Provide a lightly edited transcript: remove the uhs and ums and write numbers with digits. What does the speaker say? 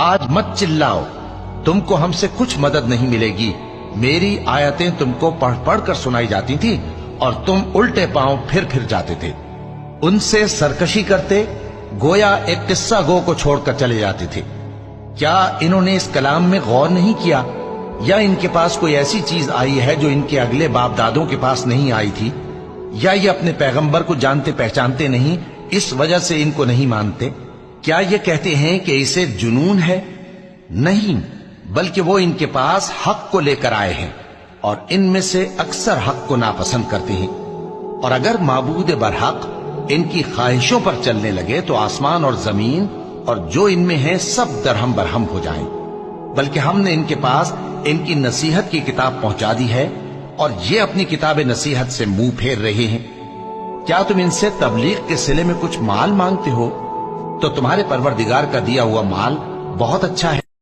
آج مت چلاؤ، تم کو ہم سے کچھ مدد نہیں ملے گی۔ میری آیتیں تم کو پڑھ پڑھ کر سنائی جاتی تھی اور تم الٹے پاؤں پھر پھر جاتے تھے، ان سے سرکشی کرتے، گویا ایک قصہ گو کو چھوڑ کر چلے جاتے تھے۔ کیا انہوں نے اس کلام میں غور نہیں کیا، یا ان کے پاس کوئی ایسی چیز آئی ہے جو ان کے اگلے باپ دادوں کے پاس نہیں آئی تھی، یا یہ اپنے پیغمبر کو جانتے پہچانتے نہیں، اس وجہ سے ان کو نہیں مانتے؟ کیا یہ کہتے ہیں کہ اسے جنون ہے؟ نہیں، بلکہ وہ ان کے پاس حق کو لے کر آئے ہیں، اور ان میں سے اکثر حق کو ناپسند کرتے ہیں۔ اور اگر معبود برحق ان کی خواہشوں پر چلنے لگے تو آسمان اور زمین اور جو ان میں ہے سب درہم برہم ہو جائیں۔ بلکہ ہم نے ان کے پاس ان کی نصیحت کی کتاب پہنچا دی ہے، اور یہ اپنی کتاب نصیحت سے منہ پھیر رہے ہیں۔ کیا تم ان سے تبلیغ کے صلے میں کچھ مال مانگتے ہو؟ تو تمہارے پروردگار کا دیا ہوا مال بہت اچھا ہے۔